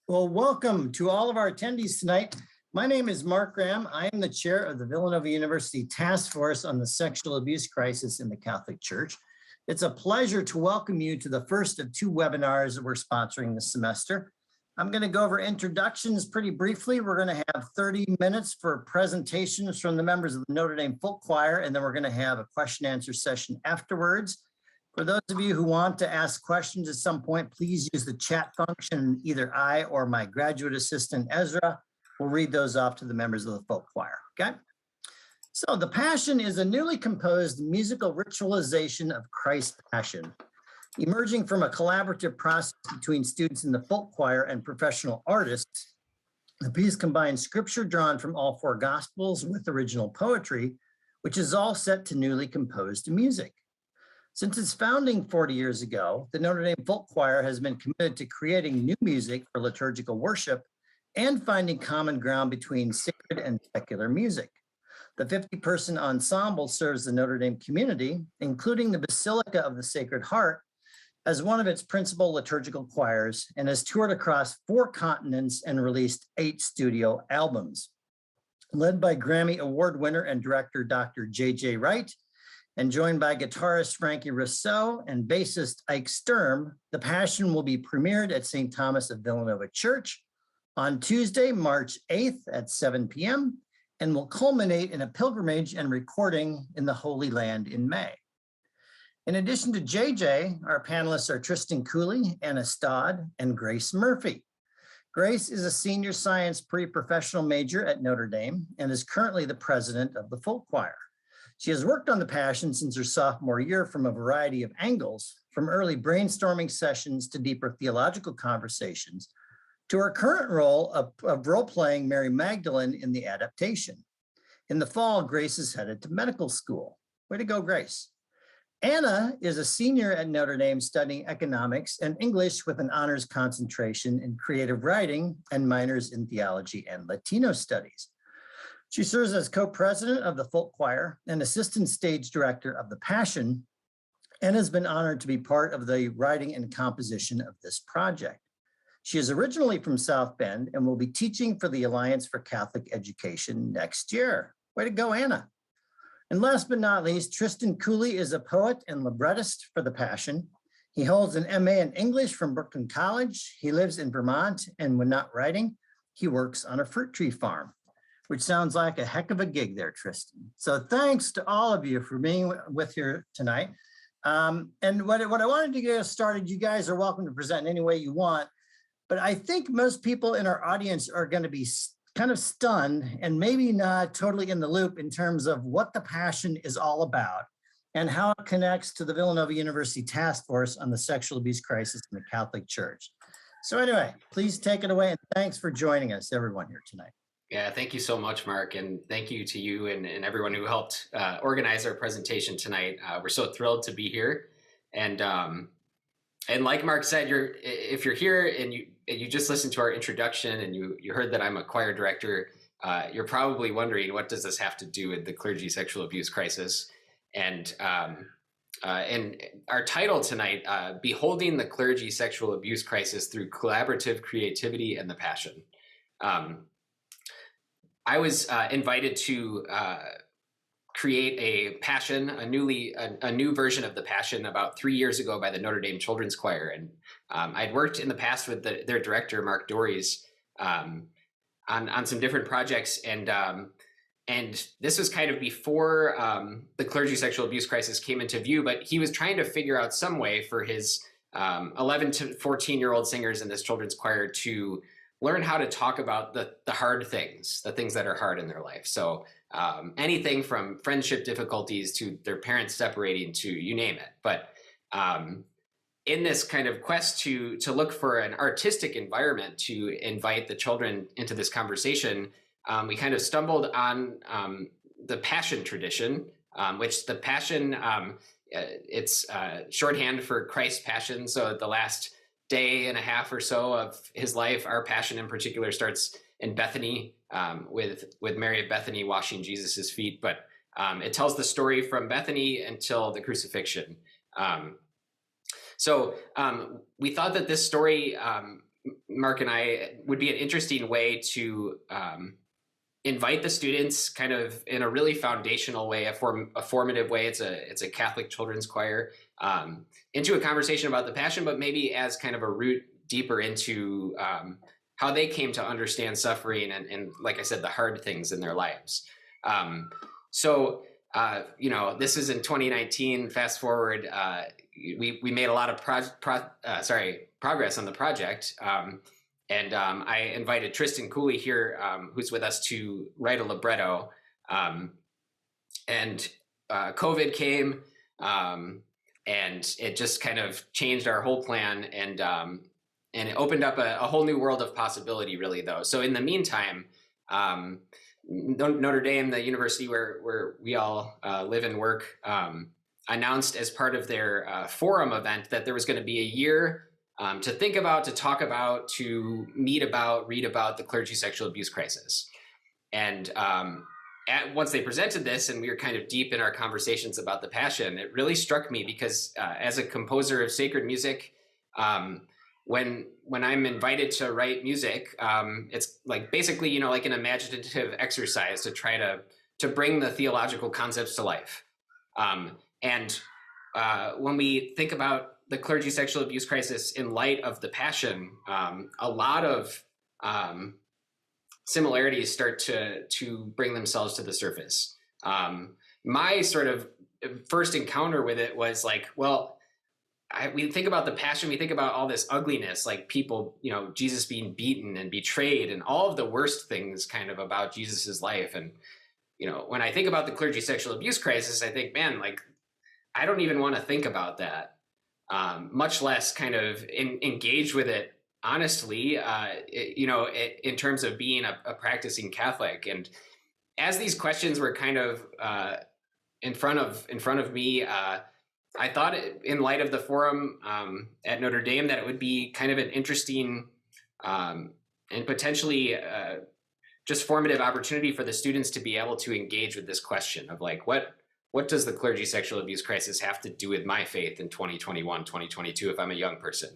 Well, welcome to all of our attendees tonight. My name is Mark Graham. I am the chair of the Villanova University Task Force on the Sexual Abuse Crisis in the Catholic Church. It's a pleasure to welcome you to the first of two webinars that we're sponsoring this semester. I'm going to go over introductions pretty briefly. We're going to have 30 minutes for presentations from the members of the Notre Dame Folk Choir, and then we're going to have a question and answer session afterwards. For those of you who want to ask questions at some point, please use the chat function. Either I or my graduate assistant, Ezra, will read those off to the members of the folk choir, okay? So the Passion is a newly composed musical ritualization of Christ's Passion, emerging from a collaborative process between students in the folk choir and professional artists. The piece combines scripture drawn from all four gospels with original poetry, which is all set to newly composed music. Since its founding 40 years ago, the Notre Dame Folk Choir has been committed to creating new music for liturgical worship and finding common ground between sacred and secular music. The 50-person ensemble serves the Notre Dame community, including the Basilica of the Sacred Heart, as one of its principal liturgical choirs, and has toured across 4 continents and released 8 studio albums. Led by Grammy Award winner and director Dr. J.J. Wright, and joined by guitarist Frankie Rousseau and bassist Ike Sturm, the Passion will be premiered at St. Thomas of Villanova Church on Tuesday, March 8th at 7 p.m., and will culminate in a pilgrimage and recording in the Holy Land in May. In addition to JJ, our panelists are Tristan Cooley, Anna Stodd, and Grace Murphy. Grace is a senior science pre-professional major at Notre Dame and is currently the president of the Folk Choir. She has worked on the Passion since her sophomore year from a variety of angles, from early brainstorming sessions to deeper theological conversations, to her current role of role-playing Mary Magdalene in the adaptation. In the fall, Grace is headed to medical school. Way to go, Grace. Anna is a senior at Notre Dame studying economics and English with an honors concentration in creative writing and minors in theology and Latino studies. She serves as co-president of the Folk Choir and assistant stage director of the Passion, and has been honored to be part of the writing and composition of this project. She is originally from South Bend and will be teaching for the Alliance for Catholic Education next year. Way to go, Anna. And last but not least, Tristan Cooley is a poet and librettist for the Passion. He holds an MA in English from Brooklyn College. He lives in Vermont, and when not writing, he works on a fruit tree farm, which sounds like a heck of a gig there, Tristan. So thanks to all of you for being with here tonight. And what I wanted to get us started, you guys are welcome to present in any way you want, but I think most people in our audience are going to be kind of stunned and maybe not totally in the loop in terms of what the Passion is all about and how it connects to the Villanova University Task Force on the Sexual Abuse Crisis in the Catholic Church. So anyway, please take it away, and thanks for joining us, everyone here tonight. Yeah, thank you so much, Mark, and thank you to you and everyone who helped organize our presentation tonight. We're so thrilled to be here, and like Mark said, if you're here and you just listened to our introduction and you heard that I'm a choir director, you're probably wondering, what does this have to do with the clergy sexual abuse crisis? And our title tonight, Beholding the Clergy Sexual Abuse Crisis Through Collaborative Creativity and the Passion. I was invited to create a Passion, a new version of the Passion about 3 years ago by the Notre Dame Children's Choir. And I'd worked in the past with their director, Mark Dories, on some different projects. And this was kind of before the clergy sexual abuse crisis came into view, but he was trying to figure out some way for his 11 to 14-year-old singers in this children's choir to learn how to talk about the hard things, the things that are hard in their life. So anything from friendship difficulties to their parents separating to you name it. But in this kind of quest to look for an artistic environment to invite the children into this conversation, we kind of stumbled on the Passion tradition, which the Passion, it's shorthand for Christ's Passion. So the last day and a half or so of his life, our Passion in particular starts in Bethany, with Mary of Bethany washing Jesus's feet. But it tells the story from Bethany until the crucifixion. So we thought that this story Mark and I, would be an interesting way to invite the students kind of in a really foundational way, a formative way. It's a Catholic children's choir, into a conversation about the Passion, but maybe as kind of a root deeper into how they came to understand suffering and like I said, the hard things in their lives. So this is in 2019. Fast forward, we made a lot of progress on the project. I invited Tristan Cooley here, who's with us, to write a libretto. COVID came, and it just kind of changed our whole plan, and it opened up a whole new world of possibility, really, though. So in the meantime, Notre Dame, the university where we all live and work, announced as part of their forum event that there was going to be a year to think about, to talk about, to meet about, read about the clergy sexual abuse crisis. And once they presented this and we were kind of deep in our conversations about the Passion, it really struck me because as a composer of sacred music, when I'm invited to write music, it's like basically, like an imaginative exercise to try to bring the theological concepts to life. When we think about the clergy sexual abuse crisis in light of the Passion, a lot of similarities start to bring themselves to the surface. My sort of first encounter with it was like, well, we think about the Passion, we think about all this ugliness, like people, Jesus being beaten and betrayed and all of the worst things kind of about Jesus's life. And, when I think about the clergy sexual abuse crisis, I think, man, like, I don't even want to think about that. Much less kind of engage with it honestly, in terms of being a practicing Catholic. And as these questions were kind of in front of me, I thought in light of the forum at Notre Dame that it would be kind of an interesting and potentially just formative opportunity for the students to be able to engage with this question of like, what does the clergy sexual abuse crisis have to do with my faith in 2021, 2022, if I'm a young person?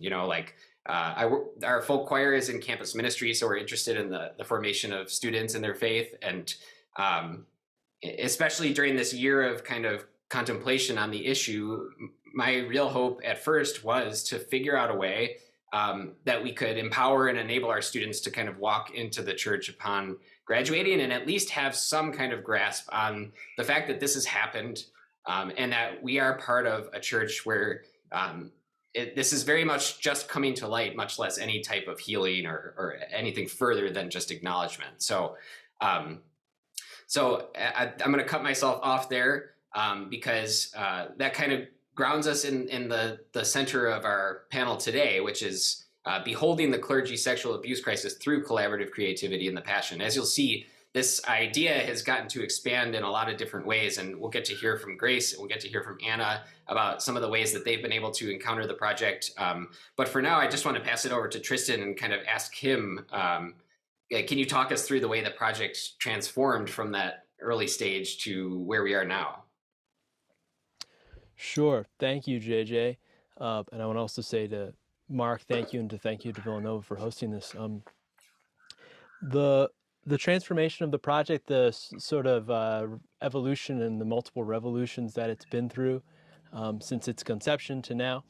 Our folk choir is in campus ministry, so we're interested in the formation of students in their faith. And especially during this year of kind of contemplation on the issue, my real hope at first was to figure out a way that we could empower and enable our students to kind of walk into the church upon graduating and at least have some kind of grasp on the fact that this has happened, and that we are part of a church where this is very much just coming to light, much less any type of healing or anything further than just acknowledgement. So I'm going to cut myself off there because that kind of grounds us in the center of our panel today, which is beholding the clergy sexual abuse crisis through collaborative creativity in the Passion. As you'll see, this idea has gotten to expand in a lot of different ways, and we'll get to hear from Grace, and we'll get to hear from Anna about some of the ways that they've been able to encounter the project. But for now, I just want to pass it over to Tristan and kind of ask him, can you talk us through the way the project transformed from that early stage to where we are now? Sure. Thank you, JJ. And I want to also say to Mark, thank you, and to thank you to Villanova for hosting this. The transformation of the project, the sort of evolution and the multiple revolutions that it's been through since its conception to now.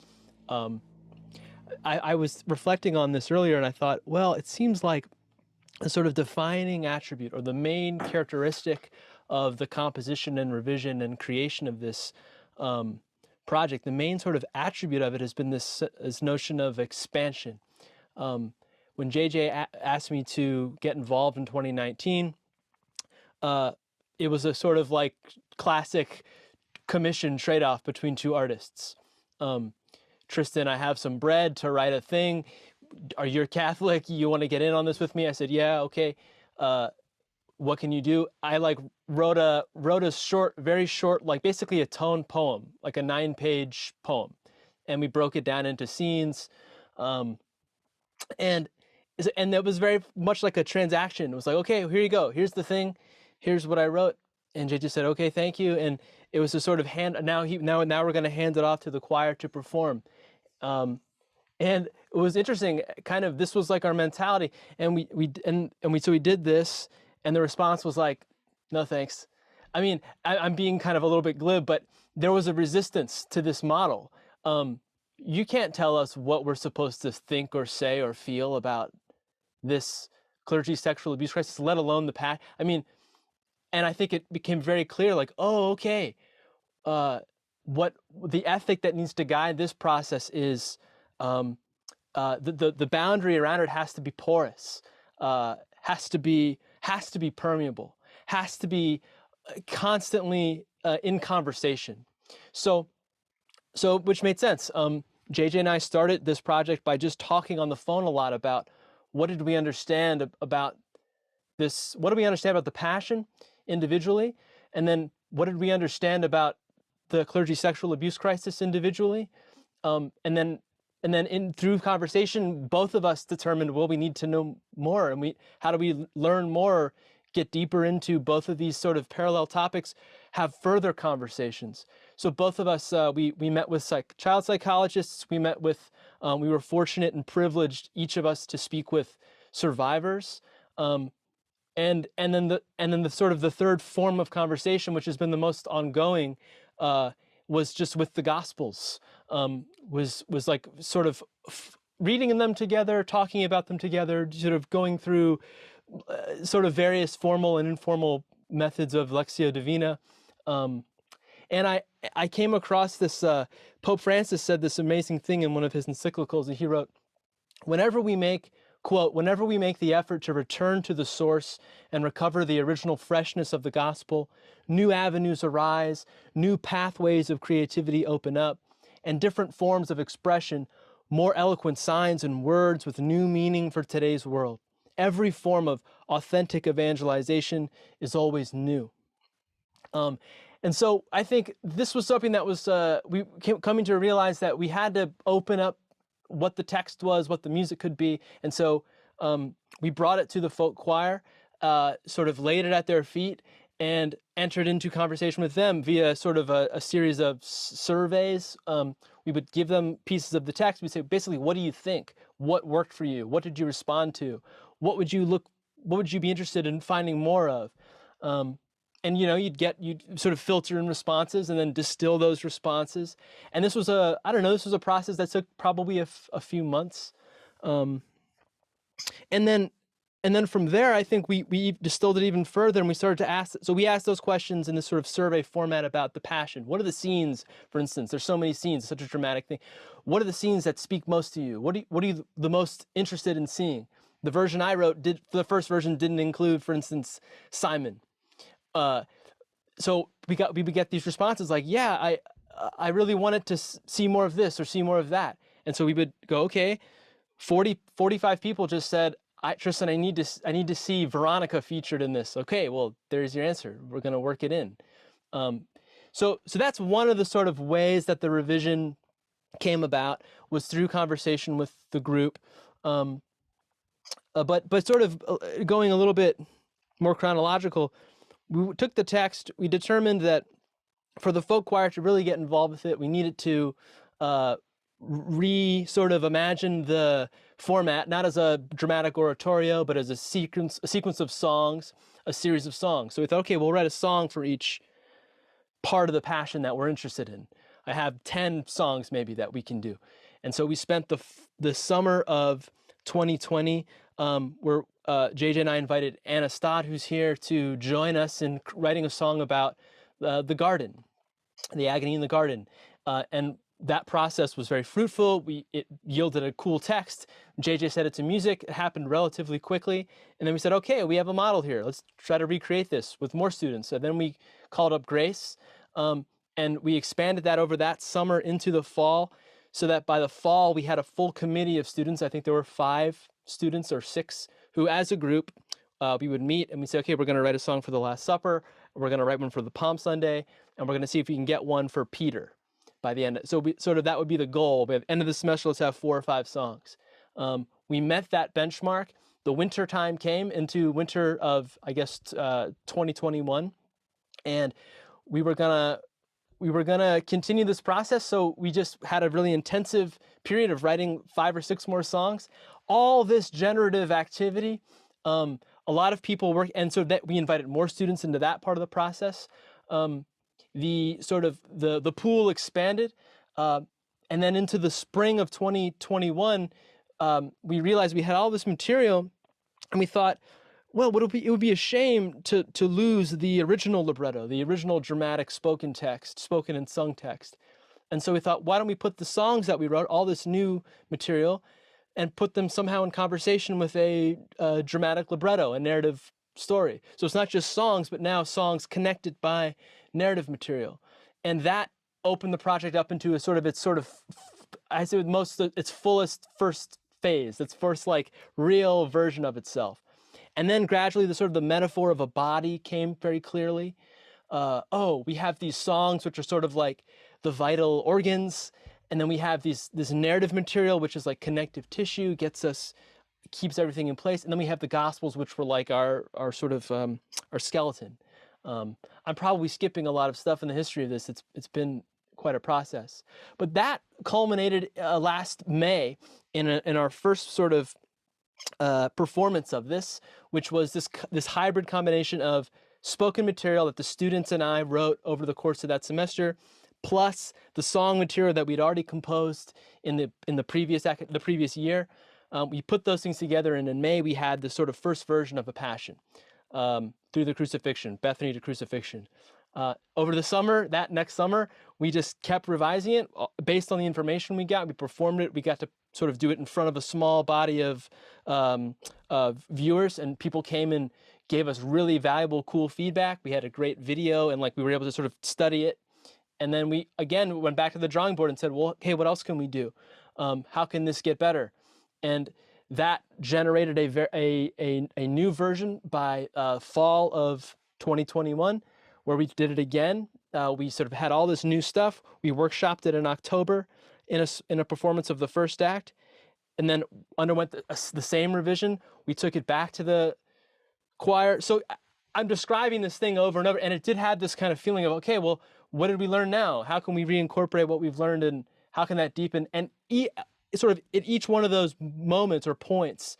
I was reflecting on this earlier, and I thought, well, it seems like a sort of defining attribute or the main characteristic of the composition and revision and creation of this project, the main sort of attribute of it has been this notion of expansion. When JJ asked me to get involved in 2019, it was a sort of like classic commission trade-off between two artists. Tristan, I have some bread to write a thing. Are you Catholic? You want to get in on this with me? I said, yeah, okay. What can you do? I wrote a short, very short, like basically a tone poem, like a 9-page poem. And we broke it down into scenes. And that was very much like a transaction. It was like, okay, here you go. Here's the thing. Here's what I wrote. And JJ said, okay, thank you. And it was a sort of now we're going to hand it off to the choir to perform. And it was interesting, kind of, this was like our mentality. And we did this, and the response was like, no, thanks. I mean, I'm being kind of a little bit glib, but there was a resistance to this model. You can't tell us what we're supposed to think or say or feel about this clergy sexual abuse crisis, let alone the past. I mean, and I think it became very clear, like, oh, okay, what the ethic that needs to guide this process is the boundary around it has to be porous, has to be permeable, has to be constantly in conversation. So which made sense. JJ and I started this project by just talking on the phone a lot about what did we understand about this, what do we understand about the passion individually, and then what did we understand about the clergy sexual abuse crisis individually, and then through conversation, both of us determined, well, we need to know more, and how do we learn more, get deeper into both of these sort of parallel topics, have further conversations. So both of us, we met with child psychologists. We met with, we were fortunate and privileged, each of us, to speak with survivors. And then the sort of the third form of conversation, which has been the most ongoing, was just with the Gospels. Was like sort of reading them together, talking about them together, sort of going through sort of various formal and informal methods of Lectio Divina. And I came across this, Pope Francis said this amazing thing in one of his encyclicals, and he wrote, whenever we make, quote, whenever we make the effort to return to the source and recover the original freshness of the gospel, new avenues arise, new pathways of creativity open up, and different forms of expression, more eloquent signs and words with new meaning for today's world. Every form of authentic evangelization is always new. And so I think this was something that was, coming to realize that we had to open up what the text was, what the music could be. And so we brought it to the folk choir, sort of laid it at their feet, and entered into conversation with them via sort of a series of surveys. We would give them pieces of the text. We'd say, basically, what do you think? What worked for you? What did you respond to? What would you be interested in finding more of? And you'd sort of filter in responses and then distill those responses. And this was this was a process that took probably a few months. And then from there, I think we distilled it even further, and we started to ask. So we asked those questions in this sort of survey format about the passion. What are the scenes, for instance? There's so many scenes, it's such a dramatic thing. What are the scenes that speak most to you? What are you the most interested in seeing? The version I wrote the first version didn't include, for instance, Simon. So we would get these responses like, yeah, I really wanted to see more of this or see more of that. And so we would go, okay, 45 people just said, Tristan, I need to see Veronica featured in this. Okay, well, there's your answer. We're going to work it in. So that's one of the sort of ways that the revision came about, was through conversation with the group. But sort of going a little bit more chronological, we took the text, we determined that for the folk choir to really get involved with it, we needed to sort of imagine the format, not as a dramatic oratorio, but as a sequence of songs, a series of songs. So we thought, okay, we'll write a song for each part of the passion that we're interested in. I have 10 songs maybe that we can do. And so we spent the summer of 2020, where JJ and I invited Anna Stott, who's here, to join us in writing a song about the garden, the agony in the garden. And that process was very fruitful. It yielded a cool text. JJ set it to music. It happened relatively quickly. And then we said, okay, we have a model here. Let's try to recreate this with more students. And then we called up Grace, and we expanded that over that summer into the fall, so that by the fall we had a full committee of students. I think there were 5 students or 6 who, as a group, we would meet and we say, okay, we're going to write a song for the Last Supper. We're going to write one for the Palm Sunday, and we're going to see if we can get one for Peter by the end. So that would be the goal. By the end of the semester, let's have 4 or 5 songs. We met that benchmark. The winter time came into winter of, I guess, 2021. And we were going to we were going to continue this process. So we just had a really intensive period of writing 5 or 6 more songs. All this generative activity, a lot of people work, and so that we invited more students into that part of the process. The pool expanded, and then into the spring of 2021, we realized we had all this material, and we thought, well, it would be a shame to lose the original libretto, the original dramatic spoken and sung text. And so we thought, why don't we put the songs that we wrote, all this new material, and put them somehow in conversation with a dramatic libretto, a narrative story. So it's not just songs, but now songs connected by narrative material. And that opened the project up into its fullest first phase, its first like real version of itself. And then gradually the metaphor of a body came very clearly. We have these songs which are sort of like the vital organs, and then we have this narrative material which is like connective tissue, keeps everything in place, and then we have the Gospels which were like our skeleton. I'm probably skipping a lot of stuff in the history of this. It's been quite a process, but that culminated last May in our first sort of performance of this, which was this hybrid combination of spoken material that the students and I wrote over the course of that semester, plus the song material that we'd already composed in the previous year. We put those things together, and in May we had the sort of first version of a Passion, through the crucifixion, Bethany to crucifixion. Over the summer, that next summer, we just kept revising it based on the information we got. We performed it. We got to sort of do it in front of a small body of viewers, and people came and gave us really valuable, cool feedback. We had a great video, and we were able to sort of study it. And then we again went back to the drawing board and said, well, hey, what else can we do? How can this get better? And that generated a new version by fall of 2021, where we did it again. We sort of had all this new stuff. We workshopped it in October in a performance of the first act, and then underwent the same revision. We took it back to the choir. So I'm describing this thing over and over, and it did have this kind of feeling of, okay, well, what did we learn now? How can we reincorporate what we've learned, and how can that deepen? And sort of at each one of those moments or points,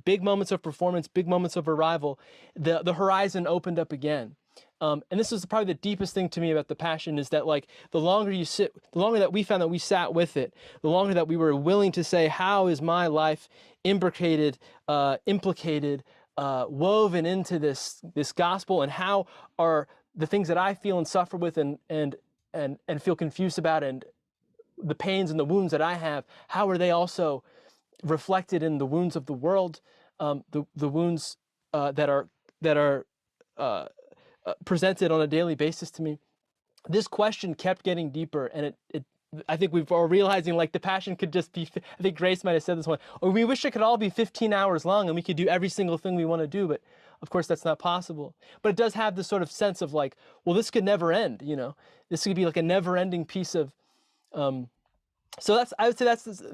big moments of performance, big moments of arrival, the horizon opened up again. And this is probably the deepest thing to me about the Passion, is that the longer that we found that we sat with it, the longer that we were willing to say, how is my life imbricated, implicated, woven into this gospel, and how are the things that I feel and suffer with and feel confused about, and the pains and the wounds that I have, how are they also reflected in the wounds of the world, the wounds that are presented on a daily basis to me. This question kept getting deeper, and I think we're realizing the Passion could just be, I think Grace might have said this one, or we wish it could all be 15 hours long and we could do every single thing we want to do, but of course that's not possible. But it does have this sort of sense of well, this could never end, this could be a never ending piece of, so I would say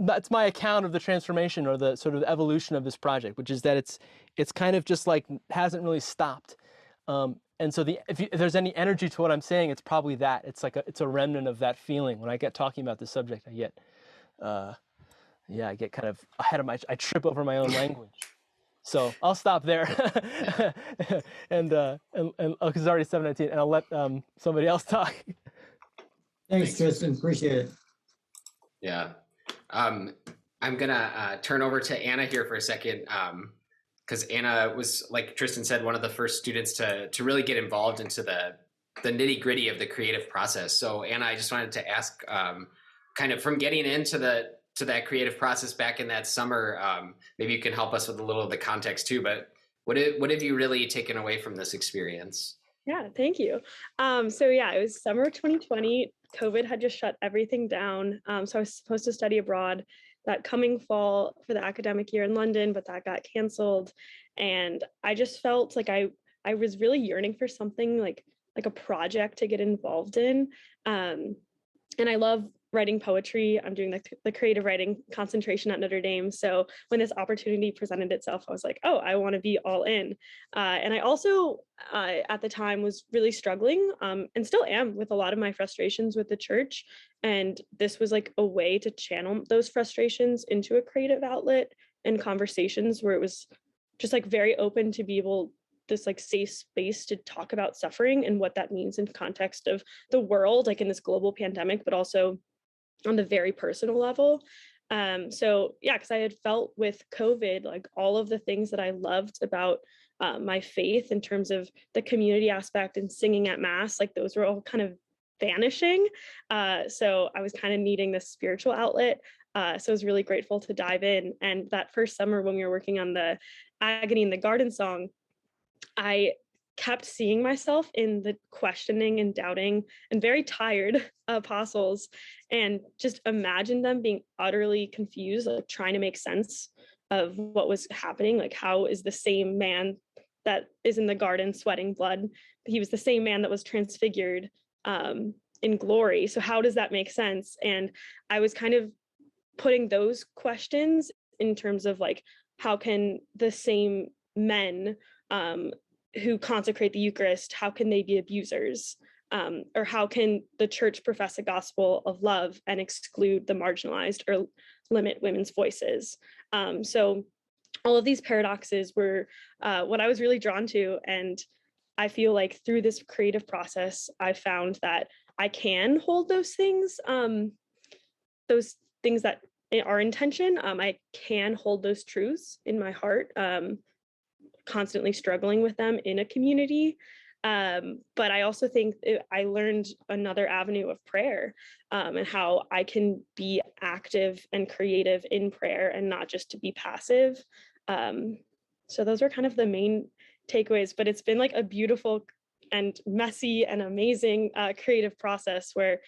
that's my account of the transformation, or the sort of evolution of this project, which is that it's kind of just hasn't really stopped. And so if there's any energy to what I'm saying, it's probably that. It's a remnant of that feeling. When I get talking about this subject, I get kind of ahead of I trip over my own language. So I'll stop there, and because it's already 7:19, and I'll let somebody else talk. Thanks, Tristan. Appreciate it. Yeah. I'm gonna turn over to Anna here for a second. Because Anna was, like Tristan said, one of the first students to really get involved into the nitty gritty of the creative process. So Anna, I just wanted to ask, kind of from getting into that creative process back in that summer, maybe you can help us with a little of the context too, but what have you really taken away from this experience? Yeah, thank you. It was summer 2020. COVID had just shut everything down. So I was supposed to study abroad that coming fall for the academic year in London, but that got canceled. And I just felt like I was really yearning for something like a project to get involved in. And I love writing poetry. I'm doing the creative writing concentration at Notre Dame. So when this opportunity presented itself, I was like, oh, I want to be all in. And I also, at the time, was really struggling and still am with a lot of my frustrations with the church. And this was like a way to channel those frustrations into a creative outlet and conversations where it was just like very open to be able this like safe space to talk about suffering and what that means in context of the world, like in this global pandemic, but also on the very personal level. So yeah, because I had felt with COVID, like all of the things that I loved about my faith in terms of the community aspect and singing at mass, like those were all kind of vanishing. So I was kind of needing this spiritual outlet. So I was really grateful to dive in. And that first summer when we were working on the Agony in the Garden song, I kept seeing myself in the questioning and doubting and very tired apostles, and just imagined them being utterly confused, like trying to make sense of what was happening. Like, how is the same man that is in the garden sweating blood, he was the same man that was transfigured in glory? So how does that make sense? And I was kind of putting those questions in terms of like, how can the same men who consecrate the Eucharist, how can they be abusers? Or how can the church profess a gospel of love and exclude the marginalized or limit women's voices? So all of these paradoxes were what I was really drawn to. And I feel like through this creative process, I found that I can hold those things that are intention. I can hold those truths in my heart, constantly struggling with them in a community. But I also think I learned another avenue of prayer, and how I can be active and creative in prayer and not just to be passive. So those are kind of the main takeaways, but it's been like a beautiful and messy and amazing creative process where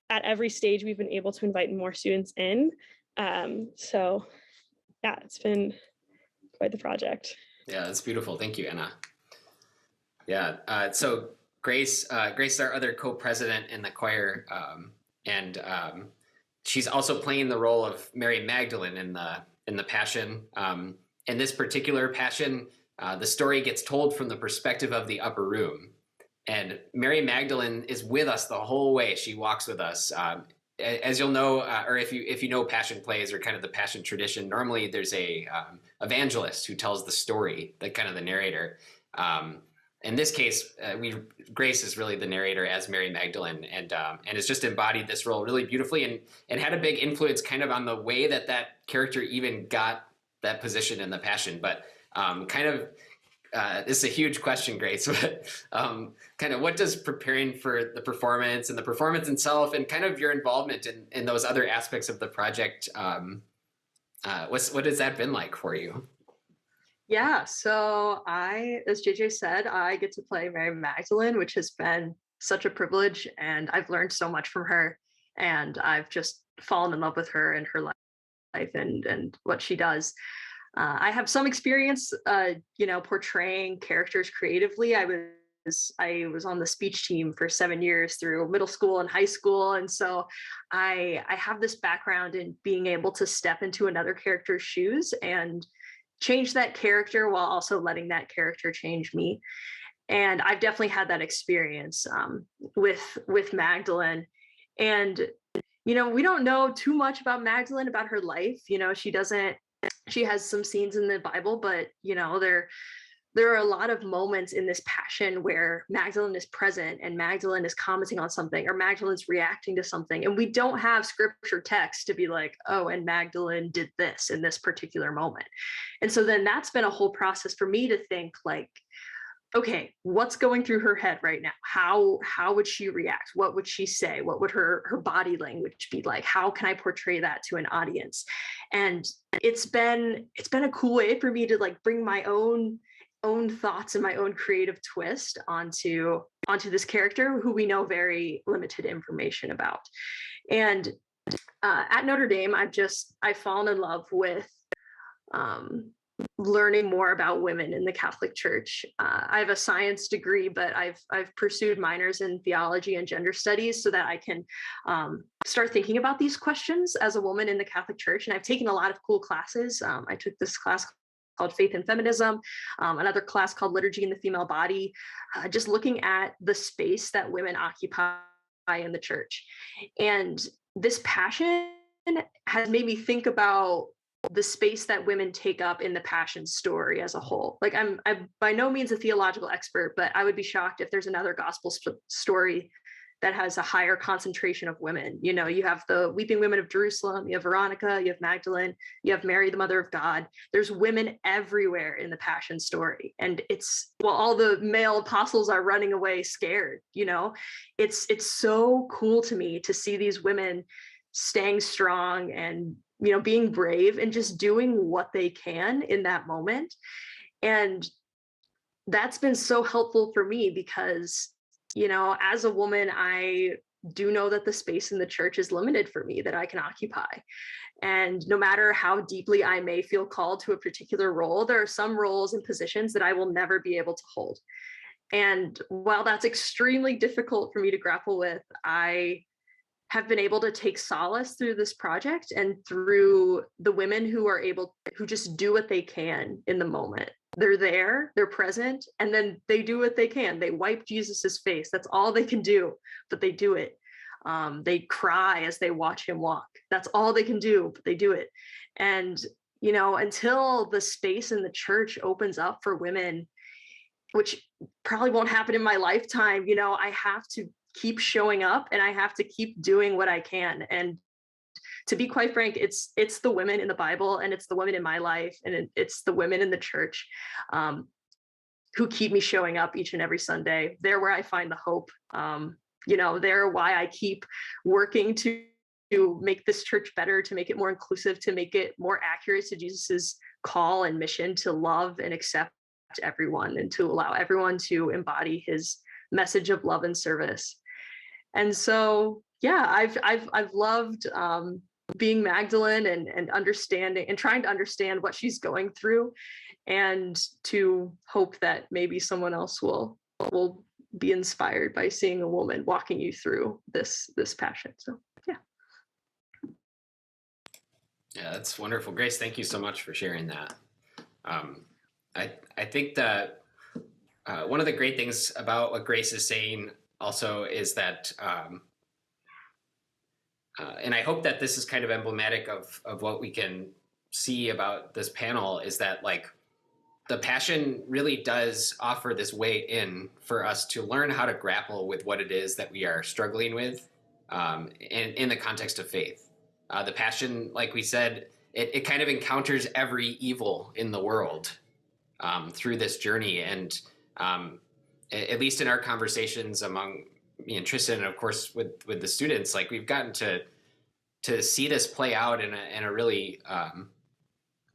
at every stage we've been able to invite more students in. So yeah, it's been quite the project. Yeah, that's beautiful. Thank you, Anna. Yeah. So Grace is our other co-president in the choir, and she's also playing the role of Mary Magdalene in the Passion. In this particular Passion, the story gets told from the perspective of the upper room, and Mary Magdalene is with us the whole way. She walks with us. As you'll know, or if you know Passion plays or kind of the Passion tradition, normally there's a evangelist who tells the story, the kind of the narrator. In this case, Grace is really the narrator as Mary Magdalene, and has just embodied this role really beautifully, and had a big influence kind of on the way that character even got that position in the Passion. But this is a huge question, Grace, but kind of what does preparing for the performance and the performance itself and kind of your involvement in those other aspects of the project, what has that been like for you? Yeah, so as JJ said, I get to play Mary Magdalene, which has been such a privilege, and I've learned so much from her, and I've just fallen in love with her and her life and what she does. I have some experience, portraying characters creatively. I was on the speech team for 7 years through middle school and high school, and so I have this background in being able to step into another character's shoes and change that character while also letting that character change me. And I've definitely had that experience with Magdalene. And we don't know too much about Magdalene, about her life. She has some scenes in the Bible, but there are a lot of moments in this Passion where Magdalene is present and Magdalene is commenting on something, or Magdalene's reacting to something, and we don't have scripture text to be like, oh, and Magdalene did this in this particular moment. And so then that's been a whole process for me to think like, okay, what's going through her head right now? How would she react? What would she say? What would her body language be like? How can I portray that to an audience? And it's been a cool way for me to like bring my own thoughts and my own creative twist onto this character who we know very limited information about. And at Notre Dame, I've fallen in love with learning more about women in the Catholic Church. I have a science degree, but I've pursued minors in theology and gender studies so that I can start thinking about these questions as a woman in the Catholic Church. And I've taken a lot of cool classes. I took this class called Faith and Feminism, another class called Liturgy in the Female Body, just looking at the space that women occupy in the church. And this passion has made me think about the space that women take up in the passion story as a whole. Like I'm by no means a theological expert, but I would be shocked if there's another gospel story that has a higher concentration of women. You know, you have the weeping women of Jerusalem, you have Veronica, you have Magdalene, you have Mary, the mother of God. There's women everywhere in the passion story. And it's, well, all the male apostles are running away scared, you know, it's so cool to me to see these women staying strong and, you know, being brave and just doing what they can in that moment. And that's been so helpful for me because, you know, as a woman, I do know that the space in the church is limited for me that I can occupy. And no matter how deeply I may feel called to a particular role, there are some roles and positions that I will never be able to hold. And while that's extremely difficult for me to grapple with, I have been able to take solace through this project and through the women who just do what they can in the moment. They're there, they're present, and then they do what they can. They wipe Jesus's face. That's all they can do, but they do it. They cry as they watch him walk. That's all they can do, but they do it. And, you know, until the space in the church opens up for women, which probably won't happen in my lifetime, you know, I have to keep showing up and I have to keep doing what I can. And to be quite frank, it's the women in the Bible and it's the women in my life and it's the women in the church who keep me showing up each and every Sunday. They're where I find the hope. You know, they're why I keep working to make this church better, to make it more inclusive, to make it more accurate to Jesus's call and mission to love and accept everyone and to allow everyone to embody his message of love and service. And so, yeah, I've loved being Magdalene and understanding and trying to understand what she's going through, and to hope that maybe someone else will be inspired by seeing a woman walking you through this passion. So, yeah. Yeah, that's wonderful. Grace, thank you so much for sharing that. I think that one of the great things about what Grace is saying also is that, and I hope that this is kind of emblematic of what we can see about this panel, is that like the passion really does offer this way in for us to learn how to grapple with what it is that we are struggling with in the context of faith. The passion, like we said, it kind of encounters every evil in the world through this journey. And at least in our conversations among me and Tristan, and of course with the students, like we've gotten to see this play out in a really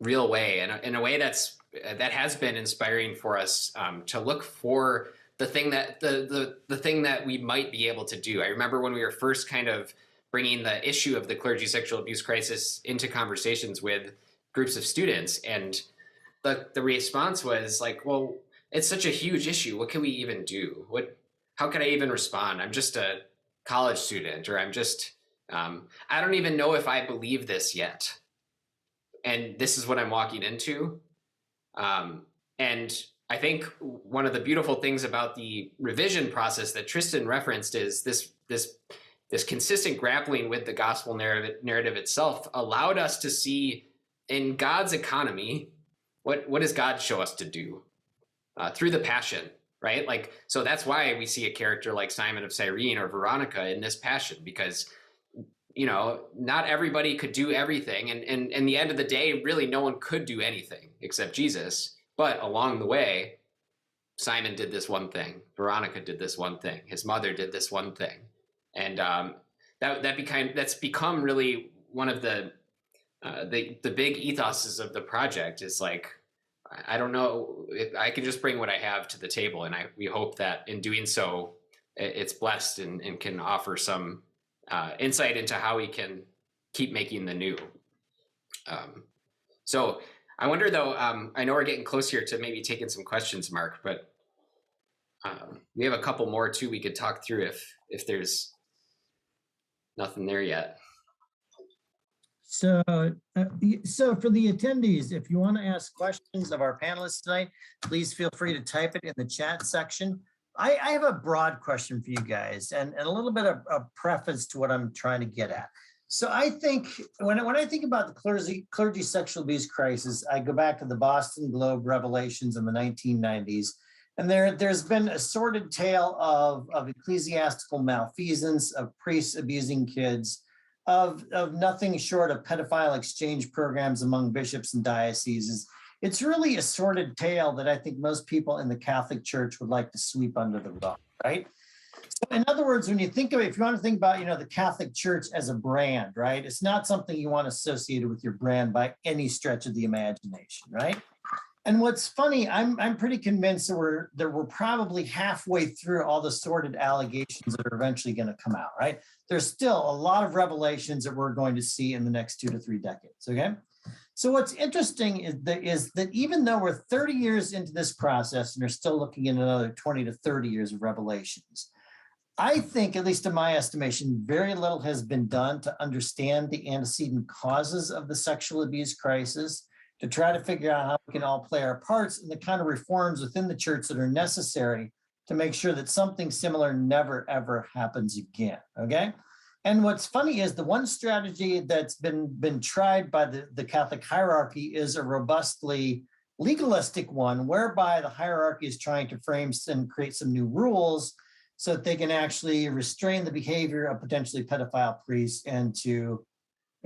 real way, and in a way that has been inspiring for us to look for the thing that the thing that we might be able to do. I remember when we were first kind of bringing the issue of the clergy sexual abuse crisis into conversations with groups of students, and the response was like, well, it's such a huge issue. What can we even do? How can I even respond? I'm just a college student, or I'm just, I don't even know if I believe this yet. And this is what I'm walking into. And I think one of the beautiful things about the revision process that Tristan referenced is this consistent grappling with the gospel narrative itself allowed us to see in God's economy, what does God show us to do through the passion, right? Like, so that's why we see a character like Simon of Cyrene or Veronica in this passion, because, you know, not everybody could do everything. And in the end of the day, really no one could do anything except Jesus. But along the way, Simon did this one thing. Veronica did this one thing. His mother did this one thing. And that's become really one of the big ethoses of the project is like, I don't know, I can just bring what I have to the table. And we hope that in doing so, it's blessed and can offer some insight into how we can keep making the new. So I wonder though, I know we're getting close here to maybe taking some questions, Mark, but we have a couple more too we could talk through if there's nothing there yet. So, so for the attendees, if you want to ask questions of our panelists tonight, please feel free to type it in the chat section. I have a broad question for you guys and a little bit of a preface to what I'm trying to get at. So I think when I think about the clergy sexual abuse crisis, I go back to the Boston Globe revelations in the 1990s. And there's been a sordid tale of ecclesiastical malfeasance, of priests abusing kids, of nothing short of pedophile exchange programs among bishops and dioceses. It's really a sordid tale that I think most people in the Catholic Church would like to sweep under the rug, right? So in other words, when you think of it, if you want to think about, the Catholic Church as a brand, right? It's not something you want associated with your brand by any stretch of the imagination, right? And what's funny, I'm pretty convinced that we're probably halfway through all the sordid allegations that are eventually going to come out, right? There's still a lot of revelations that we're going to see in the next 2 to 3 decades, okay? So what's interesting is that even though we're 30 years into this process and they're still looking at another 20 to 30 years of revelations, I think, at least in my estimation, very little has been done to understand the antecedent causes of the sexual abuse crisis, to try to figure out how we can all play our parts in the kind of reforms within the church that are necessary to make sure that something similar never, ever happens again, okay? And what's funny is the one strategy that's been tried by the Catholic hierarchy is a robustly legalistic one, whereby the hierarchy is trying to frame and create some new rules so that they can actually restrain the behavior of potentially pedophile priests and to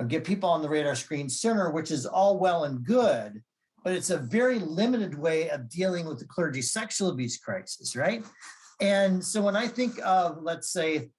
get people on the radar screen sooner, which is all well and good, but it's a very limited way of dealing with the clergy sexual abuse crisis, right? And so when I think of, let's say,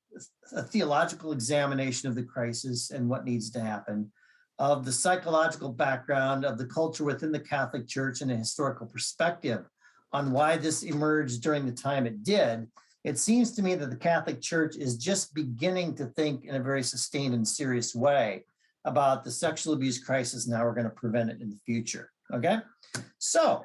a theological examination of the crisis and what needs to happen, of the psychological background of the culture within the Catholic Church and a historical perspective on why this emerged during the time it did, it seems to me that the Catholic Church is just beginning to think in a very sustained and serious way about the sexual abuse crisis and how we're going to prevent it in the future, okay? So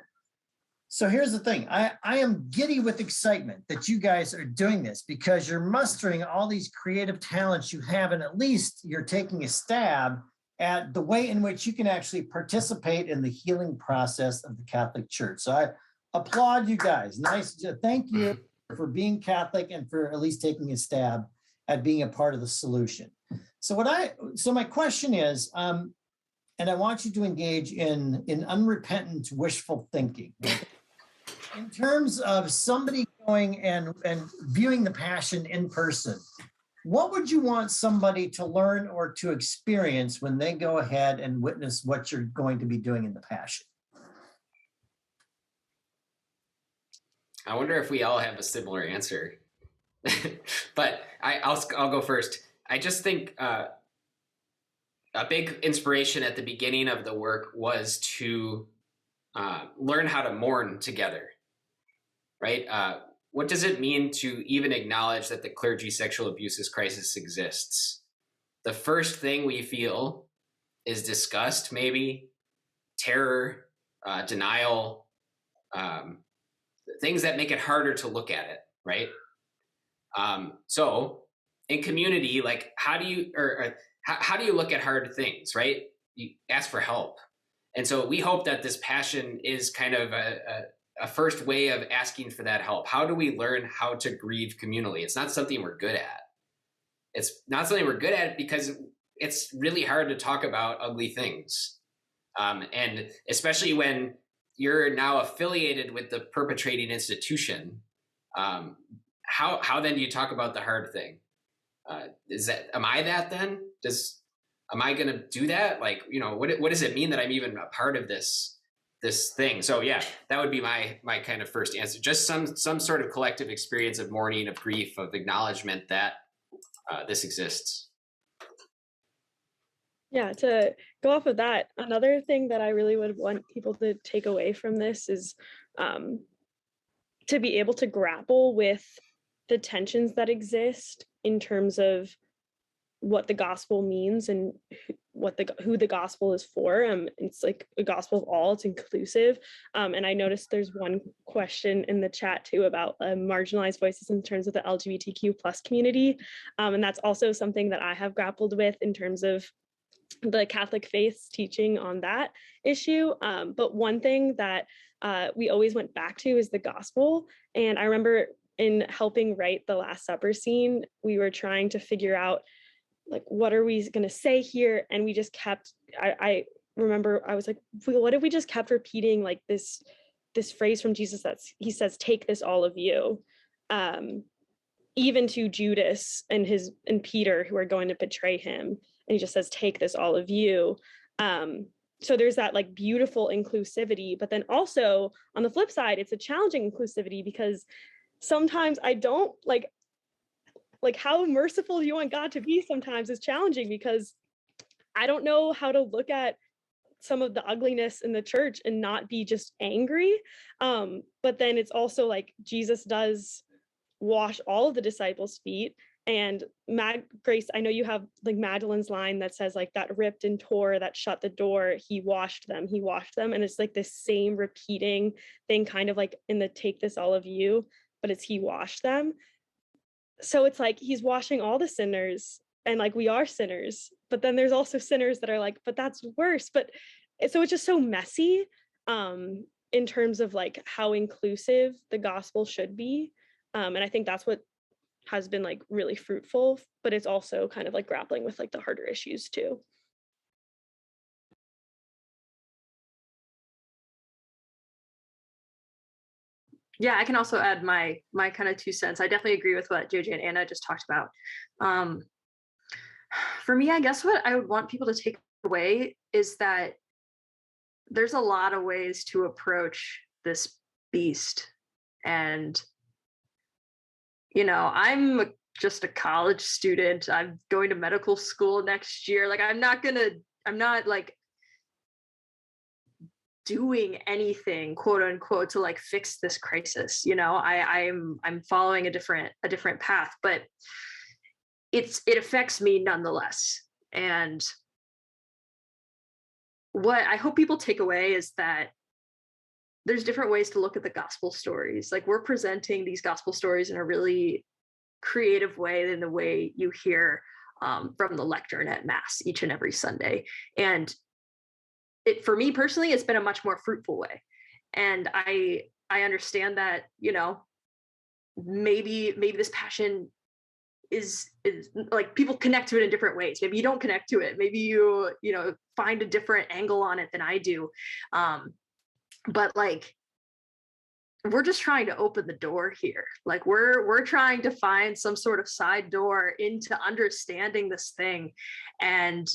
here's the thing. I am giddy with excitement that you guys are doing this because you're mustering all these creative talents you have, and at least you're taking a stab at the way in which you can actually participate in the healing process of the Catholic Church. So I applaud you guys. Nice. Thank you for being Catholic and for at least taking a stab at being a part of the solution. So my question is, and I want you to engage in unrepentant wishful thinking. In terms of somebody going and viewing the Passion in person, what would you want somebody to learn or to experience when they go ahead and witness what you're going to be doing in the Passion? I wonder if we all have a similar answer, but I'll go first. I just think a big inspiration at the beginning of the work was to learn how to mourn together, right? What does it mean to even acknowledge that the clergy sexual abuses crisis exists? The first thing we feel is disgust, maybe, terror, denial, things that make it harder to look at it, right? So in community, like how do you look at hard things, right? You ask for help. And so we hope that this Passion is kind of a first way of asking for that help. How do we learn how to grieve communally? It's not something we're good at. It's not something we're good at because it's really hard to talk about ugly things. And especially when you're now affiliated with the perpetrating institution, how then do you talk about the hard thing? Am I that then? Am I going to do that? Like, what does it mean that I'm even a part of this thing? So yeah, that would be my kind of first answer. Just some sort of collective experience of mourning, of grief, of acknowledgement that this exists. Yeah, to go off of that, another thing that I really would want people to take away from this is to be able to grapple with the tensions that exist in terms of what the gospel means and who the gospel is for. It's like a gospel of all, it's inclusive. And I noticed there's one question in the chat too about marginalized voices in terms of the LGBTQ plus community. And that's also something that I have grappled with in terms of the Catholic faith's teaching on that issue. But one thing that we always went back to is the gospel. And I remember in helping write the Last Supper scene, we were trying to figure out, like, what are we going to say here? And we just kept, I remember I was like, what if we just kept repeating like this phrase from Jesus he says, take this, all of you, even to Judas and Peter, who are going to betray him. And he just says, take this, all of you. So there's that like beautiful inclusivity, but then also on the flip side, it's a challenging inclusivity, because sometimes I don't like how merciful do you want God to be sometimes is challenging, because I don't know how to look at some of the ugliness in the church and not be just angry. But then it's also like Jesus does wash all of the disciples' feet. And Grace, I know you have like Magdalene's line that says like that ripped and tore, that shut the door, he washed them. And it's like this same repeating thing, kind of like in the take this, all of you, but it's he washed them. So it's like he's washing all the sinners, and like we are sinners, but then there's also sinners that are like, but that's worse. But so it's just so messy in terms of like how inclusive the gospel should be. And I think that's what has been like really fruitful, but it's also kind of like grappling with like the harder issues too. Yeah, I can also add my kind of 2 cents. I definitely agree with what JJ and Anna just talked about. For me, I guess what I would want people to take away is that there's a lot of ways to approach this beast. And, you know, I'm just a college student. I'm going to medical school next year. Like, I'm not like doing anything, quote unquote, to like fix this crisis. You know, I'm following a different path, but it affects me nonetheless. And what I hope people take away is that there's different ways to look at the gospel stories. Like, we're presenting these gospel stories in a really creative way than the way you hear from the lectern at Mass each and every Sunday. And for me personally, it's been a much more fruitful way. And I understand that, you know, maybe this passion is like, people connect to it in different ways. Maybe you don't connect to it. Maybe you know, find a different angle on it than I do. But like, we're just trying to open the door here. Like, we're trying to find some sort of side door into understanding this thing. And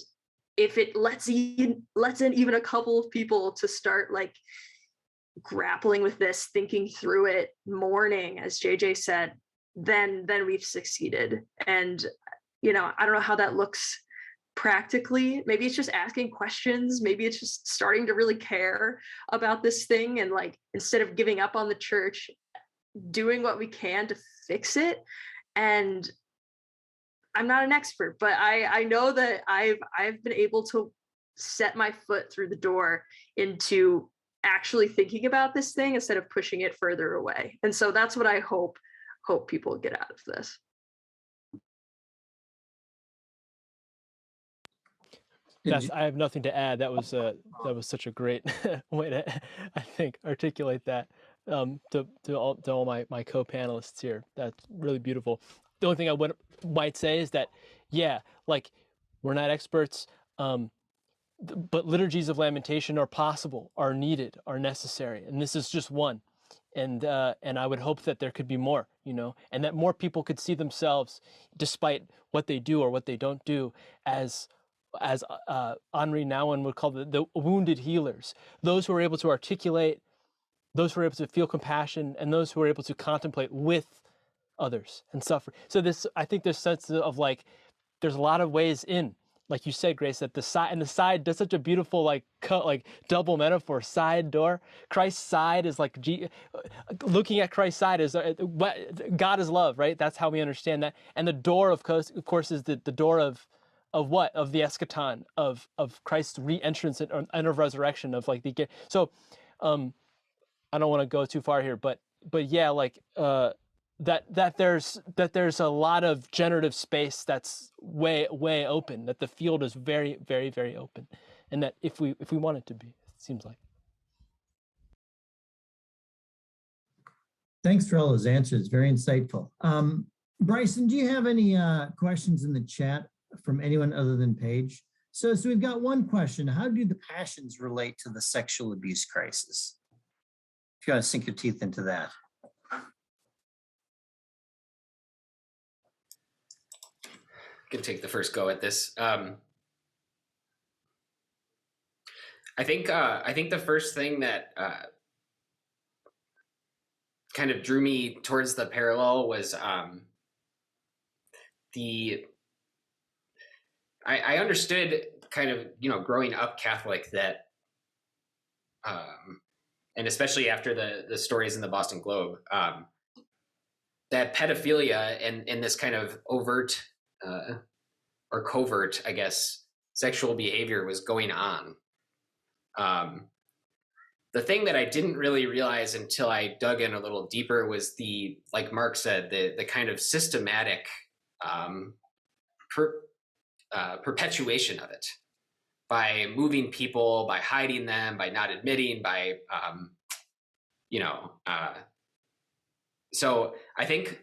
if it lets in even a couple of people to start like grappling with this, thinking through it, mourning, as JJ said, then we've succeeded. And, you know, I don't know how that looks practically. Maybe it's just asking questions. Maybe it's just starting to really care about this thing, and like, instead of giving up on the church, doing what we can to fix it. And I'm not an expert, but I know that I've been able to set my foot through the door into actually thinking about this thing instead of pushing it further away. And so that's what I hope people get out of this. I have nothing to add. That was such a great way to, I think, articulate that to all my co-panelists here. That's really beautiful. The only thing I might say is that, yeah, like, we're not experts, but liturgies of lamentation are possible, are needed, are necessary, and this is just one. And I would hope that there could be more, you know, and that more people could see themselves, despite what they do or what they don't do, as Henri Nouwen would call the wounded healers, those who are able to articulate, those who are able to feel compassion, and those who are able to contemplate with others and suffer. So I think this sense of like, there's a lot of ways in, like you said, Grace, that the side does such a beautiful like double metaphor. Side door. Christ's side is like looking at Christ's side is God is love, right? That's how we understand that. And the door, of course, is the door of what? Of the eschaton, of Christ's re-entrance and of resurrection, of like the. So, I don't want to go too far here, but yeah, like that there's a lot of generative space that's way open, that the field is very, very, very open, and that if we want it to be, it seems like. Thanks for all those answers. Very insightful. Bryson, do you have any questions in the chat from anyone other than Paige? So we've got one question. How do the passions relate to the sexual abuse crisis? If you want to sink your teeth into that. I can take the first go at this. I think the first thing that kind of drew me towards the parallel was I understood kind of, growing up Catholic that, and especially after the stories in the Boston Globe, that pedophilia and this kind of overt or covert, I guess, sexual behavior was going on. The thing that I didn't really realize until I dug in a little deeper was like Mark said, the kind of systematic perpetuation of it by moving people, by hiding them, by not admitting, by, so I think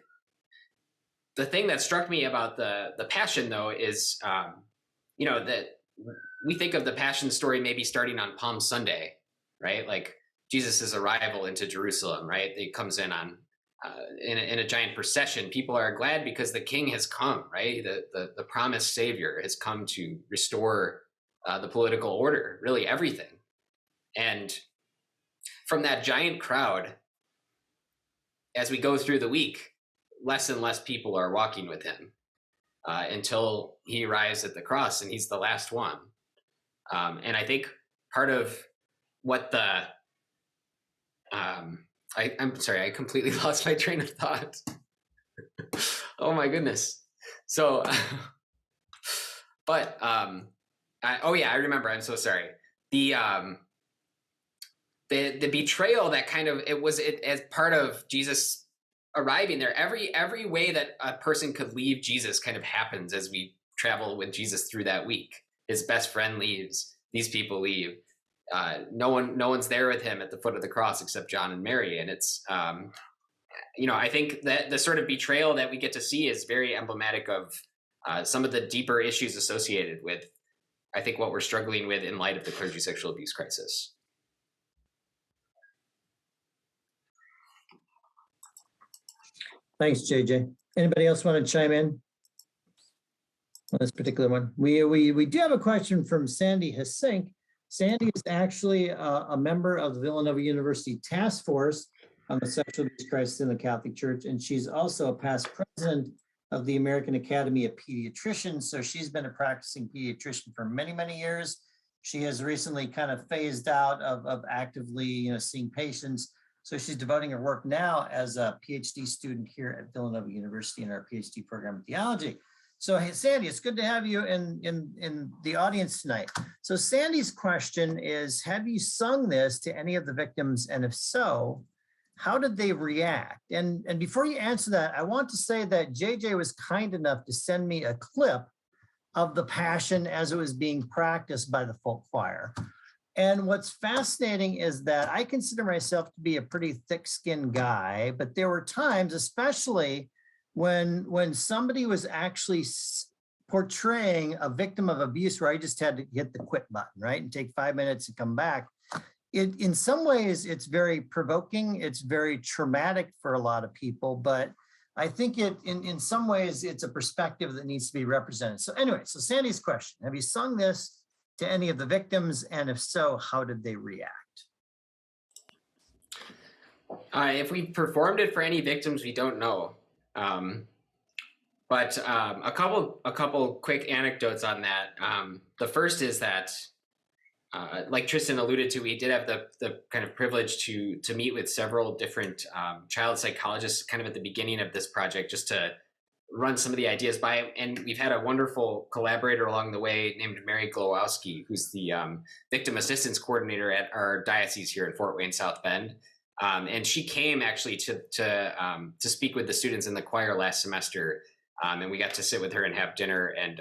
the thing that struck me about the Passion, though, is, that we think of the Passion story maybe starting on Palm Sunday, right? Like Jesus's arrival into Jerusalem, right? He comes in on in a giant procession. People are glad because the King has come, right? The promised Savior has come to restore the political order, really everything. And from that giant crowd, as we go through the week, less and less people are walking with him until he arrives at the cross and he's the last one. And I think part of what I'm sorry, I completely lost my train of thought. Oh my goodness. So, but, I remember, I'm so sorry. The betrayal that kind of, it was as part of Jesus arriving there. Every way that a person could leave Jesus kind of happens as we travel with Jesus through that week. His best friend leaves, these people leave. No one's there with him at the foot of the cross except John and Mary. And it's, I think that the sort of betrayal that we get to see is very emblematic of some of the deeper issues associated with, I think, what we're struggling with in light of the clergy sexual abuse crisis. Thanks, JJ. Anybody else want to chime in on this particular one? We do have a question from Sandy Hasink. Sandy is actually a member of the Villanova University Task Force on the Sexual Abuse Crisis in the Catholic Church, and she's also a past president of the American Academy of Pediatricians. So she's been a practicing pediatrician for many, many years. She has recently kind of phased out of actively, seeing patients. So she's devoting her work now as a PhD student here at Villanova University in our PhD program in theology. So, hey, Sandy, it's good to have you in the audience tonight. So Sandy's question is, have you sung this to any of the victims? And if so, how did they react? And before you answer that, I want to say that JJ was kind enough to send me a clip of the Passion as it was being practiced by the folk choir. And what's fascinating is that I consider myself to be a pretty thick-skinned guy, but there were times, especially when somebody was actually portraying a victim of abuse, where I just had to hit the quit button, right? And take 5 minutes and come back. In some ways, it's very provoking. It's very traumatic for a lot of people, but I think in some ways, it's a perspective that needs to be represented. So anyway, so Sandy's question, have you sung this to any of the victims? And if so, how did they react? If we performed it for any victims, we don't know. But a couple quick anecdotes on that. The first is that, like Tristan alluded to, we did have the kind of privilege to meet with several different child psychologists kind of at the beginning of this project, just to run some of the ideas by. And we've had a wonderful collaborator along the way named Mary Glowowski, who's the victim assistance coordinator at our diocese here in Fort Wayne South Bend. And she came actually to speak with the students in the choir last semester. And we got to sit with her and have dinner, and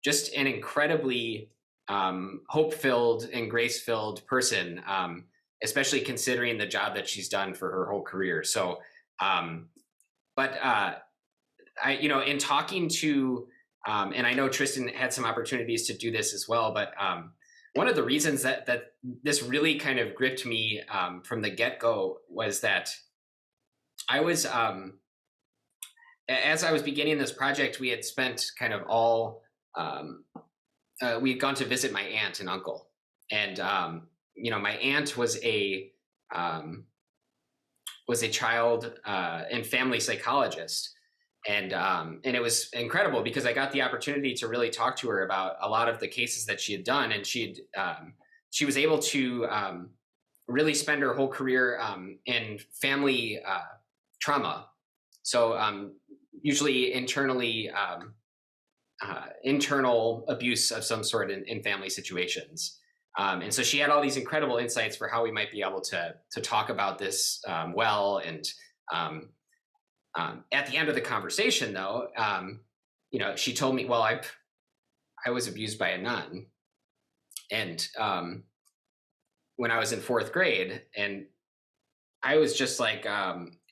just an incredibly hope-filled and grace-filled person, especially considering the job that she's done for her whole career. So, in talking to, and I know Tristan had some opportunities to do this as well, but one of the reasons that this really kind of gripped me from the get-go was that I was, as I was beginning this project, we had spent kind of all, we had gone to visit my aunt and uncle, and my aunt was a child and family psychologist. And it was incredible because I got the opportunity to really talk to her about a lot of the cases that she had done, and she was able to really spend her whole career in family trauma. So usually internal abuse of some sort in family situations. And so she had all these incredible insights for how we might be able to talk about this well. And at the end of the conversation, though, she told me, well, I was abused by a nun, and when I was in 4th grade, and I was just like,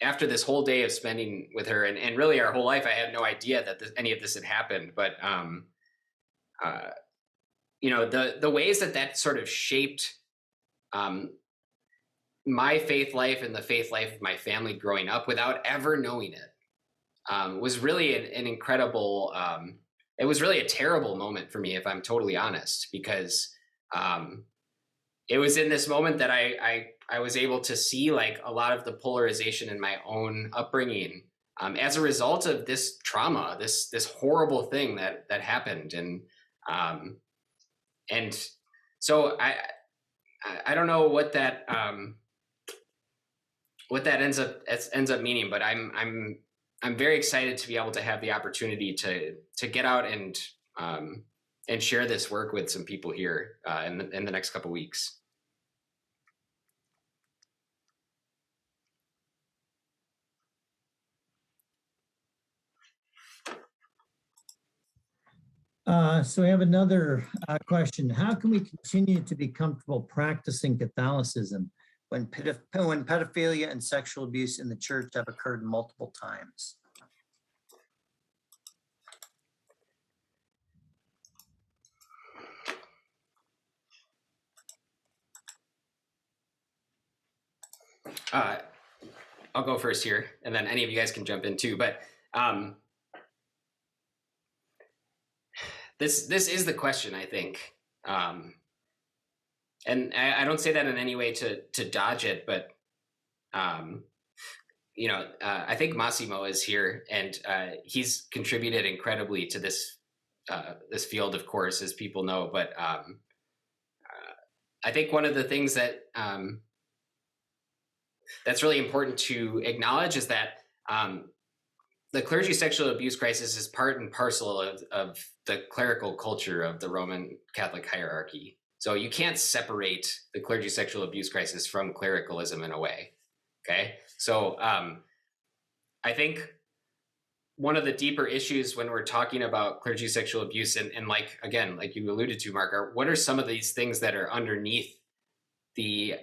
after this whole day of spending with her, and really our whole life, I had no idea that any of this had happened. But the ways that sort of shaped my faith life and the faith life of my family growing up without ever knowing it was really an incredible, it was really a terrible moment for me, if I'm totally honest, because it was in this moment that I was able to see like a lot of the polarization in my own upbringing as a result of this trauma, this horrible thing that happened. And so I don't know what that ends up meaning, but I'm very excited to be able to have the opportunity to get out and share this work with some people here in the next couple weeks. So we have another question. How can we continue to be comfortable practicing Catholicism when pedophilia and sexual abuse in the church have occurred multiple times? I'll go first here, and then any of you guys can jump in too. But this is the question, I think. And I don't say that in any way to dodge it, but I think Massimo is here, and he's contributed incredibly to this field, of course, as people know. But I think one of the things that that's really important to acknowledge is that the clergy sexual abuse crisis is part and parcel of the clerical culture of the Roman Catholic hierarchy. So you can't separate the clergy sexual abuse crisis from clericalism in a way. Okay, so I think one of the deeper issues when we're talking about clergy sexual abuse, and like you alluded to, Mark, are what are some of these things that are underneath the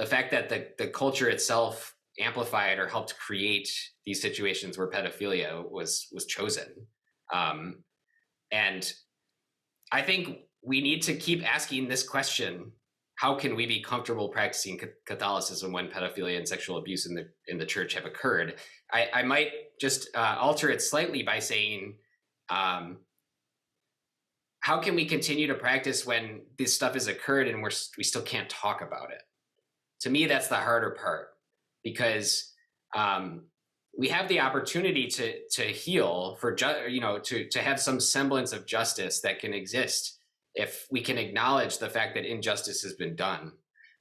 fact that the culture itself amplified or helped create these situations where pedophilia was chosen. And I think we need to keep asking this question: how can we be comfortable practicing Catholicism when pedophilia and sexual abuse in the church have occurred? I might just alter it slightly by saying, how can we continue to practice when this stuff has occurred and we still can't talk about it? To me, that's the harder part, because we have the opportunity to heal to have some semblance of justice that can exist if we can acknowledge the fact that injustice has been done.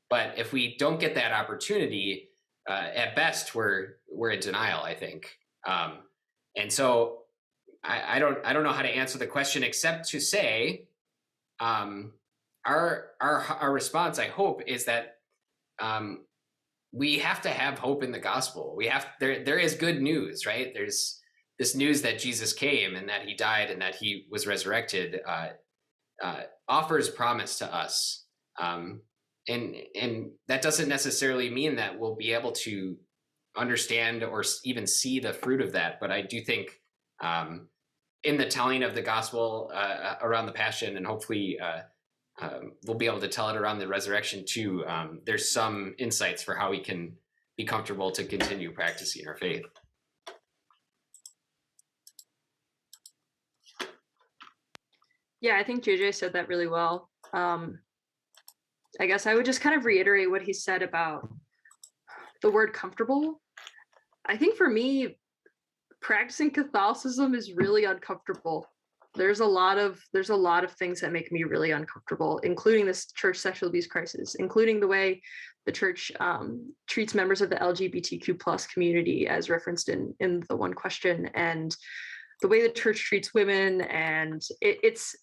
But if we don't get that opportunity, at best we're in denial, I think. And so I don't know how to answer the question except to say our response, I hope, is that we have to have hope in the gospel. There is good news, right? There's this news that Jesus came and that he died and that he was resurrected, offers promise to us. And that doesn't necessarily mean that we'll be able to understand or even see the fruit of that. But I do think in the telling of the gospel around the Passion, and hopefully we'll be able to tell it around the resurrection too, there's some insights for how we can be comfortable to continue practicing our faith. Yeah, I think JJ said that really well. I guess I would just kind of reiterate what he said about the word comfortable. I think for me, practicing Catholicism is really uncomfortable. There's a lot of things that make me really uncomfortable, including this church sexual abuse crisis, including the way the church treats members of the LGBTQ plus community, as referenced in the one question, and the way the church treats women, and it's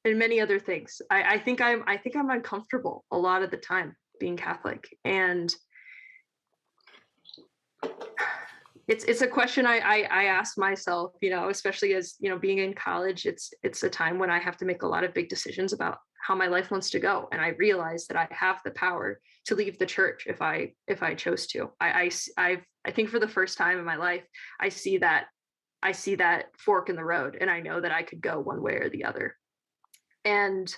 and many other things. I think I'm uncomfortable a lot of the time being Catholic, and it's a question I ask myself, especially as being in college. It's a time when I have to make a lot of big decisions about how my life wants to go, and I realize that I have the power to leave the church if I chose to. I think for the first time in my life, I see that fork in the road, and I know that I could go one way or the other. And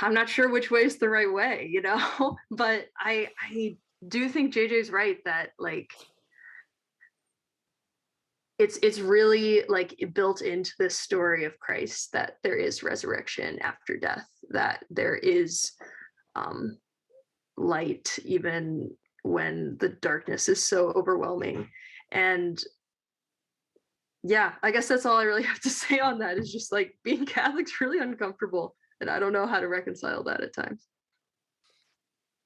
I'm not sure which way is the right way, but I do think JJ's right that it's really built into this story of Christ that there is resurrection after death, that there is light even when the darkness is so overwhelming. And yeah, I guess that's all I really have to say on that, is just being Catholic's really uncomfortable, and I don't know how to reconcile that at times.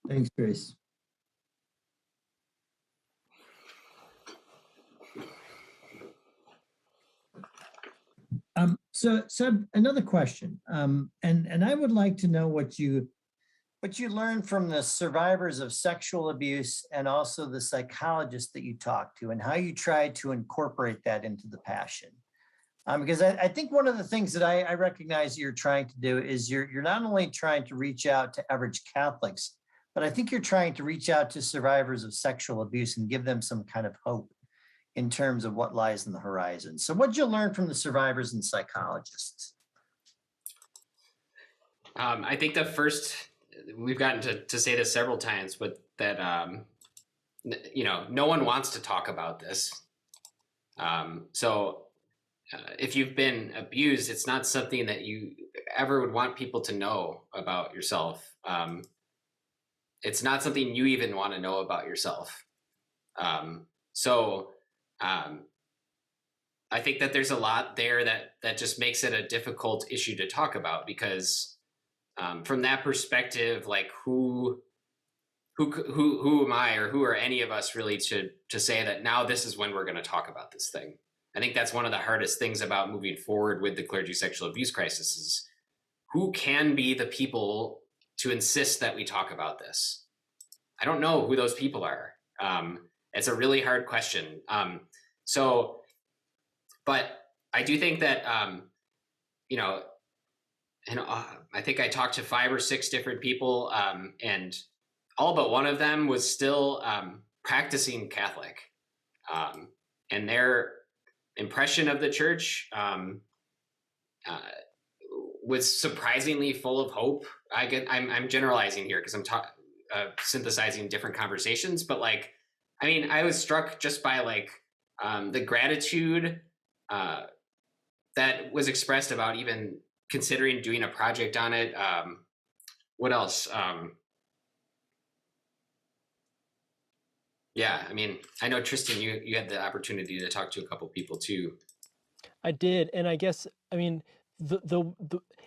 Thanks, Grace. So another question, and I would like to know what you learned from the survivors of sexual abuse and also the psychologists that you talked to, and how you tried to incorporate that into the Passion. Because I think one of the things that I recognize you're trying to do is you're not only trying to reach out to average Catholics, but I think you're trying to reach out to survivors of sexual abuse and give them some kind of hope in terms of what lies in the horizon. So what'd you learn from the survivors and psychologists? I think the first, we've gotten to say this several times, but that, no one wants to talk about this. So if you've been abused, it's not something that you ever would want people to know about yourself. It's not something you even want to know about yourself. I think that there's a lot there that just makes it a difficult issue to talk about, because from that perspective, who am I, or who are any of us really to say that now this is when we're going to talk about this thing? I think that's one of the hardest things about moving forward with the clergy sexual abuse crisis, is who can be the people to insist that we talk about this? I don't know who those people are. It's a really hard question. But I do think that, I think I talked to 5 or 6 different people, and all but one of them was still practicing Catholic. And their impression of the church was surprisingly full of hope. I'm generalizing here because I'm synthesizing different conversations, but I was struck just by the gratitude that was expressed about even considering doing a project on it. What else? Yeah, I mean, I know Tristan, you had the opportunity to talk to a couple people too. I did, and I guess I mean the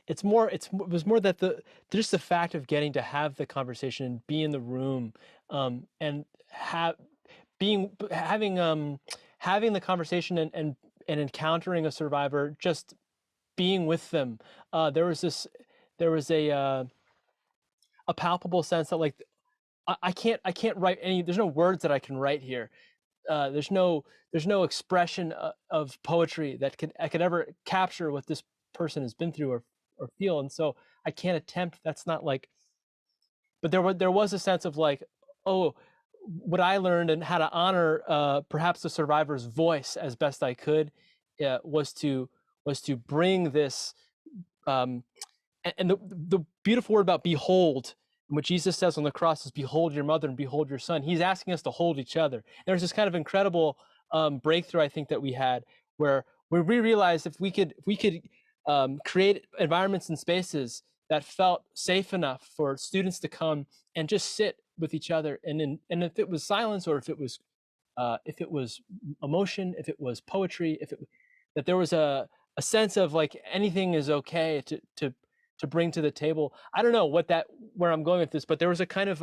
it was more that just the fact of getting to have the conversation and be in the room, and having the conversation and encountering a survivor, just being with them. There was a palpable sense that like I can't write any. There's no words that I can write here. There's no expression of poetry that I could ever capture what this person has been through or feel, and so I can't attempt. That's not like. But there was a sense of like, oh, what I learned and how to honor perhaps the survivor's voice as best I could was to bring this. And the beautiful word about behold, what Jesus says on the cross is behold your mother and behold your son. He's asking us to hold each other. And there's this kind of incredible breakthrough I think that we had where we realized if we could create environments and spaces that felt safe enough for students to come and just sit with each other, and if it was silence or if it was emotion, if it was poetry, that there was a sense of like anything is okay to bring to the table. I don't know where I'm going with this, but there was a kind of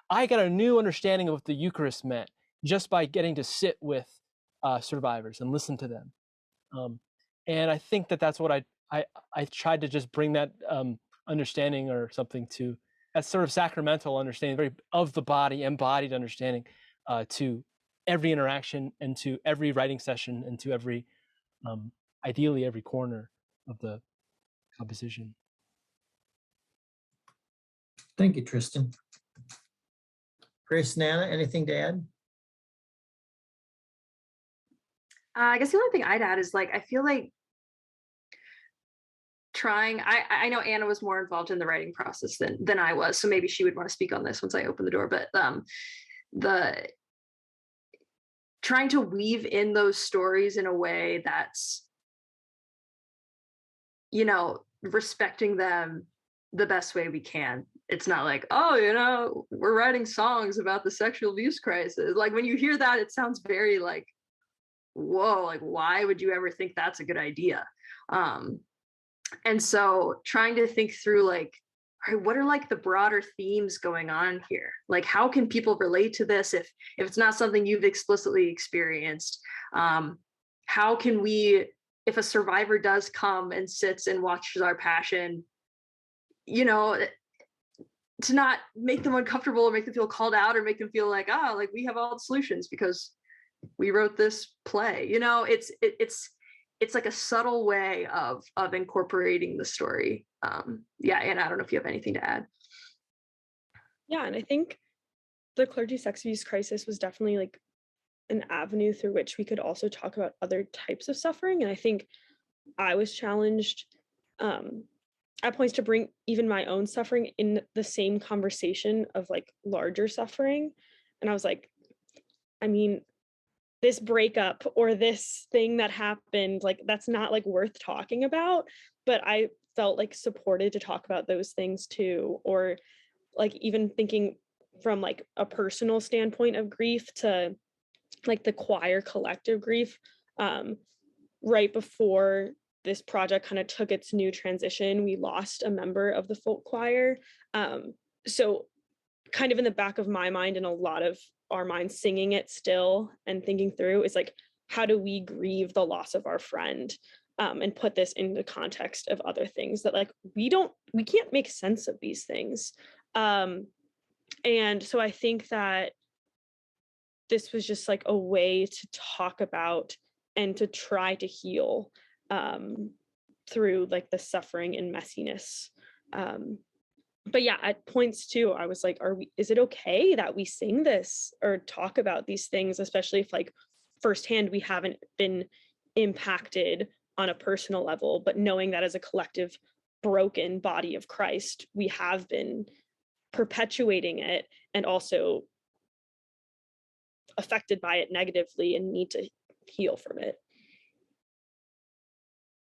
I got a new understanding of what the Eucharist meant just by getting to sit with survivors and listen to them. And I think that's what I tried to just bring that understanding or something to that sort of sacramental understanding, very of the body, embodied understanding to every interaction and to every writing session and to every, ideally every corner of the composition. Thank you, Tristan. Grace, Nana, anything to add? I guess the only thing I'd add is like, I feel like I know Anna was more involved in the writing process than I was, so maybe she would want to speak on this once I open the door, but the trying to weave in those stories in a way that's, respecting them the best way we can. It's not like, oh, we're writing songs about the sexual abuse crisis. Like when you hear that, it sounds very like, whoa, like why would you ever think that's a good idea? And so trying to think through like, all right, what are like the broader themes going on here? Like how can people relate to this if it's not something you've explicitly experienced? How can we, if a survivor does come and sits and watches our passion, to not make them uncomfortable or make them feel called out or make them feel like, like we have all the solutions because we wrote this play. It's like a subtle way of incorporating the story. And I don't know if you have anything to add. Yeah, and I think the Clergy Sexual Abuse Crisis was definitely like an avenue through which we could also talk about other types of suffering. And I think I was challenged at points to bring even my own suffering in the same conversation of like larger suffering. And I was like, I mean, this breakup or this thing that happened, like that's not like worth talking about, but I felt like supported to talk about those things too. Or like even thinking from like a personal standpoint of grief to like the choir collective grief. Right before this project kind of took its new transition, we lost a member of the folk choir. So kind of in the back of my mind and a lot of our minds singing it still and thinking through is like, how do we grieve the loss of our friend and put this into context of other things that like, we can't make sense of these things. And so I think that this was just like a way to talk about and to try to heal through like the suffering and messiness. But yeah, at points too, I was like, is it okay that we sing this or talk about these things, especially if like firsthand we haven't been impacted on a personal level, but knowing that as a collective broken body of Christ, we have been perpetuating it and also affected by it negatively and need to heal from it.